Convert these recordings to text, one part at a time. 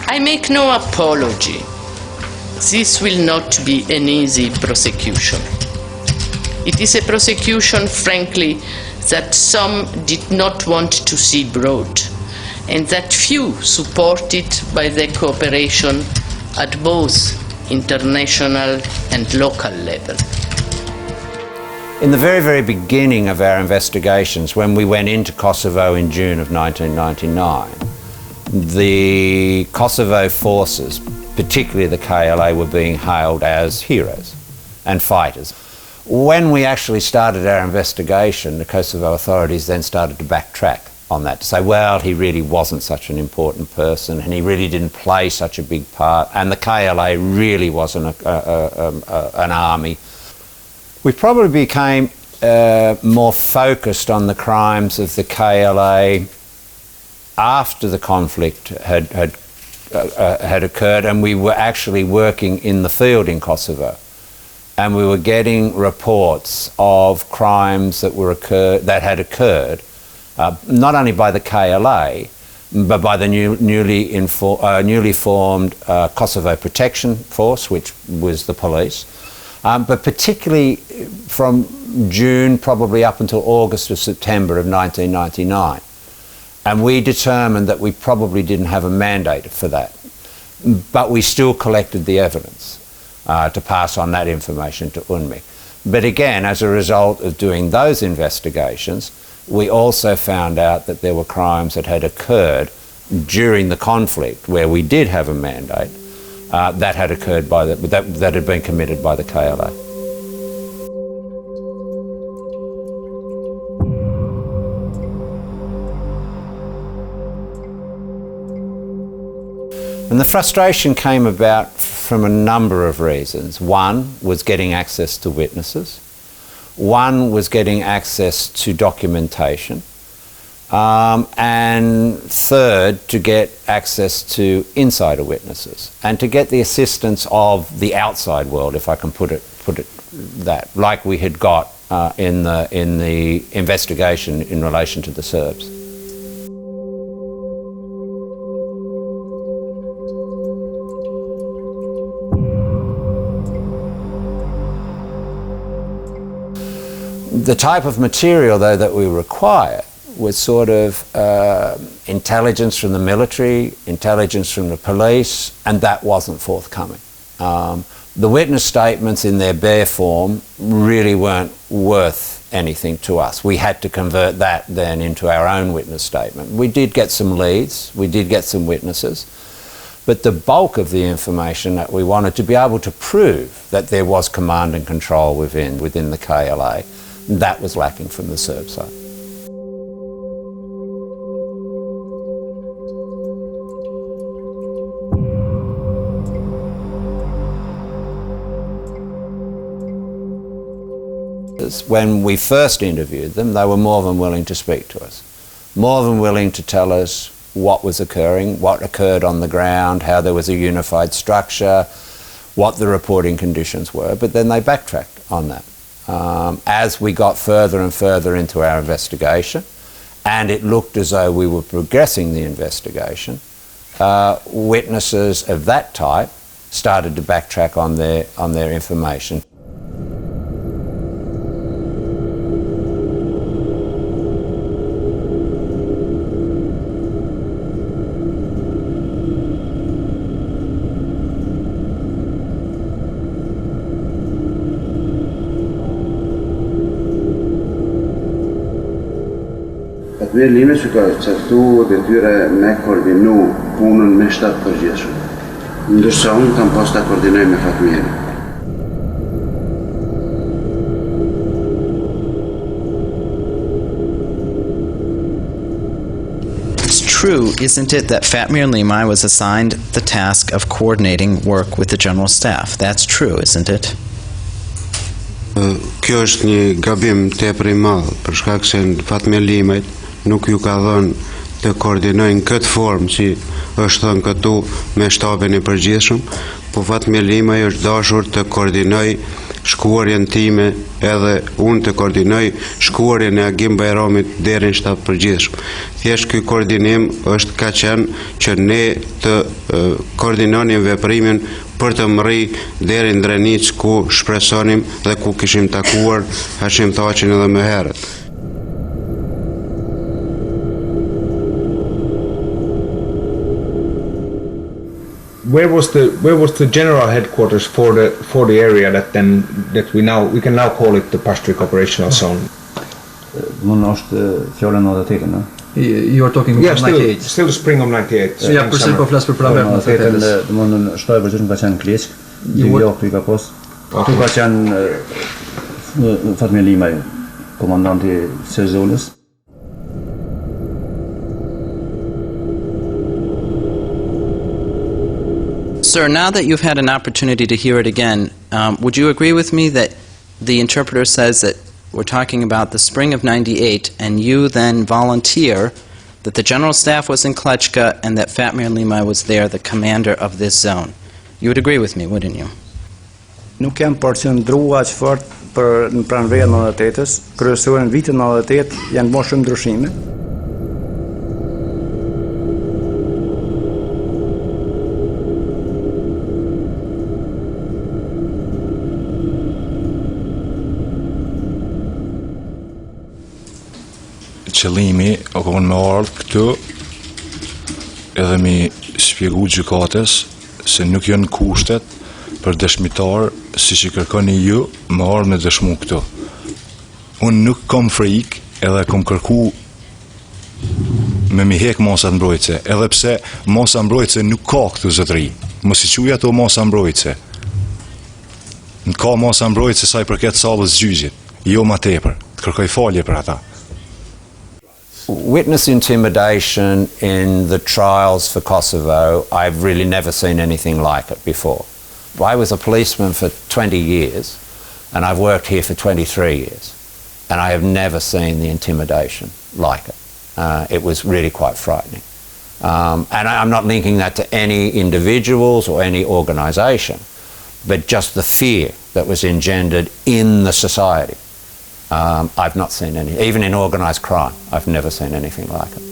I make no apology. This will not be an easy prosecution. It is a prosecution, frankly, that some did not want to see brought, and that few supported by the cooperation at both international and local level. In the very, very beginning of our investigations, when we went into Kosovo in June of 1999, the Kosovo forces, particularly the KLA, were being hailed as heroes and fighters. When we actually started our investigation, the Kosovo authorities then started to backtrack on that, to say, well, he really wasn't such an important person and he really didn't play such a big part, and the KLA really wasn't an army. We probably became more focused on the crimes of the KLA after the conflict had occurred, and we were actually working in the field in Kosovo. And we were getting reports of crimes that had occurred, not only by the KLA, but by the newly formed Kosovo Protection Force, which was the police, but particularly from June, probably up until August or September of 1999. And we determined that we probably didn't have a mandate for that, but we still collected the evidence to pass on that information to UNMIK. But again, as a result of doing those investigations, we also found out that there were crimes that had occurred during the conflict where we did have a mandate that had occurred that had been committed by the KLA. And the frustration came about from a number of reasons. One was getting access to witnesses. One was getting access to documentation. And third, to get access to insider witnesses and to get the assistance of the outside world, if I can put it that, like we had got in the investigation in relation to the Serbs. The type of material, though, that we required was sort of intelligence from the military, intelligence from the police, and that wasn't forthcoming. The witness statements in their bare form really weren't worth anything to us. We had to convert that then into our own witness statement. We did get some leads, we did get some witnesses, but the bulk of the information that we wanted to be able to prove that there was command and control within the KLA, that was lacking from the Serb side. When we first interviewed them, they were more than willing to speak to us, more than willing to tell us what was occurring, what occurred on the ground, how there was a unified structure, what the reporting conditions were, but then they backtracked on that. As we got further and further into our investigation, and it looked as though we were progressing the investigation, witnesses of that type started to backtrack on their information. Velime që ka caktu detyre me koordinu punën me shtatë përgjithshëm, ndërsa unë kam pas ta koordinoj me Fatmirin. It's true, isn't it, that Fatmir Limaj was assigned the task of coordinating work with the General Staff? That's true, isn't it? Kjo është një gabim tepër I madh, për shkak se Fatmir Limaj nuk ju ka dhënë të koordinojnë këtë formë që është thënë këtu me shtabin I përgjithshëm, po Fatmir Limaj është dashur të koordinoj shkuarjen time edhe unë të koordinoj shkuarjen e Agim Bajramit deri në shtab përgjithshëm. Thjesht ky koordinim është ka qenë që ne të koordinonim veprimin për të mri deri në Drenicë ku shpresonim dhe ku kishim takuar Hashim Thaqin edhe më herët. Where was the general headquarters for the area that we can now call it the Pastrik operational zone? Mund është fjala 98, no? You are talking about 98. Still the spring of 98. So ja përse po flas për pranë 98. Domthonë shtoi përgjithshëm ka qenë Kleç, jo ka pas. Aty ka qenë Fatmir Limaj, komandanti së zonës. Sir, now that you've had an opportunity to hear it again, would you agree with me that the interpreter says that we're talking about the spring of 98 and you then volunteer that the General Staff was in Klečka and that Fatmir Limaj was there, the commander of this zone? You would agree with me, wouldn't you? Nuk kem përqendruar aq fort për në pranverën e 98-s, kryesorën vitin 98 janë bërë shumë ndryshime. Qëllimi o konë me ardhë këtu edhe mi shpjegu gjykatës se nuk janë kushtet për dëshmitar si që kërkoni ju me ardhë me dëshmu këtu. Unë nuk kom frikë edhe kom kërku me mi hek masa mbrojtëse, edhe pse masa mbrojtëse nuk ka këtu zotëri. Mos i quja ato masa mbrojtëse. Në ka masa mbrojtëse sa i përket sallës gjyqit, jo ma tepër, të kërkoj falje për ata. Witness intimidation in the trials for Kosovo, I've really never seen anything like it before. I was a policeman for 20 years and I've worked here for 23 years and I have never seen the intimidation like it. It was really quite frightening. And I'm not linking that to any individuals or any organisation, but just the fear that was engendered in the society. I've not seen any, even in organised crime, I've never seen anything like it.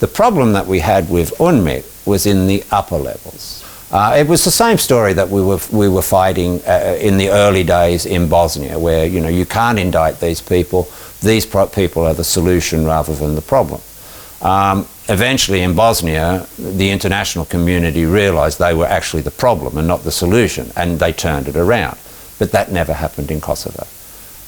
The problem that we had with UNMIK was in the upper levels. It was the same story that we were fighting in the early days in Bosnia, where you can't indict these people. These people are the solution rather than the problem. Eventually in Bosnia, the international community realised they were actually the problem and not the solution, and they turned it around. But that never happened in Kosovo.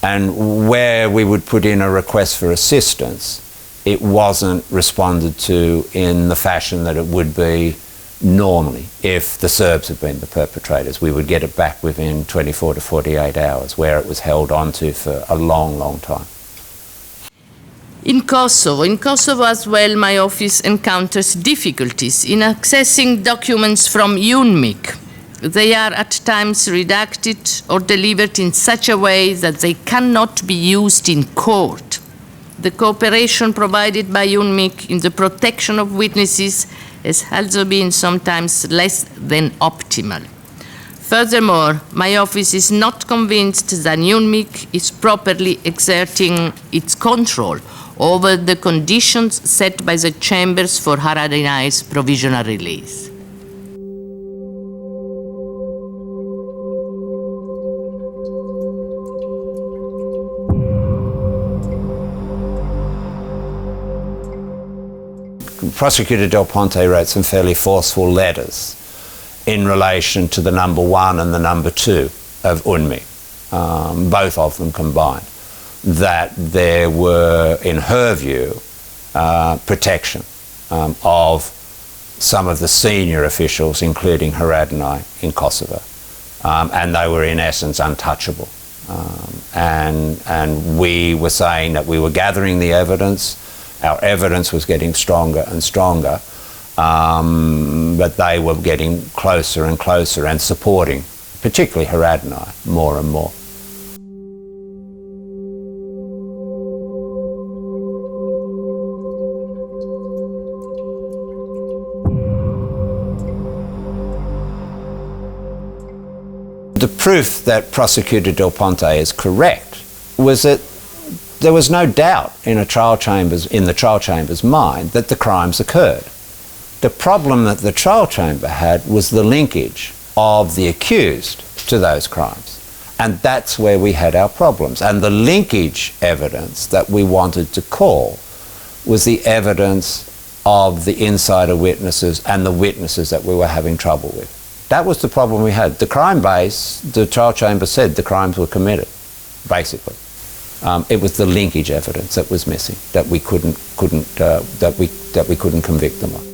And where we would put in a request for assistance, it wasn't responded to in the fashion that it would be normally if the Serbs had been the perpetrators. We would get it back within 24 to 48 hours, where it was held onto for a long, long time. In Kosovo as well, my office encounters difficulties in accessing documents from UNMIK. They are at times redacted or delivered in such a way that they cannot be used in court. The cooperation provided by UNMIK in the protection of witnesses has also been sometimes less than optimal. Furthermore, my office is not convinced that UNMIK is properly exerting its control over the conditions set by the chambers for Haradinai's provisional release. Prosecutor Del Ponte wrote some fairly forceful letters in relation to the number 1 and the number 2 of UNMIK, both of them combined, that there were, in her view, protection of some of the senior officials, including Haradinaj in Kosovo, and they were in essence untouchable. And we were saying that we were gathering the evidence, our evidence was getting stronger and stronger, but they were getting closer and closer and supporting, particularly Haradinaj, more and more. The proof that Prosecutor Del Ponte is correct was that there was no doubt in the trial chamber's mind that the crimes occurred. The problem that the trial chamber had was the linkage of the accused to those crimes. And that's where we had our problems. And the linkage evidence that we wanted to call was the evidence of the insider witnesses and the witnesses that we were having trouble with. That was the problem we had. The crime base, the trial chamber said the crimes were committed, basically. It was the linkage evidence that was missing, that we couldn't convict them of.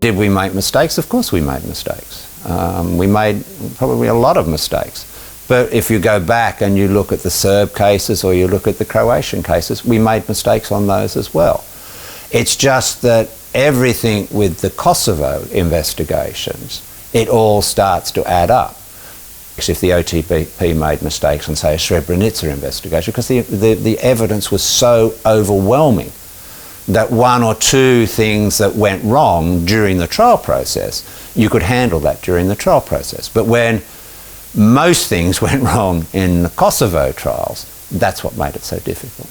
Did we make mistakes? Of course we made mistakes. We made probably a lot of mistakes. But if you go back and you look at the Serb cases or you look at the Croatian cases, we made mistakes on those as well. It's just that everything with the Kosovo investigations, it all starts to add up. If the OTP made mistakes on, say, a Srebrenica investigation, because the evidence was so overwhelming that one or two things that went wrong during the trial process, you could handle that during the trial process. But when most things went wrong in the Kosovo trials, that's what made it so difficult.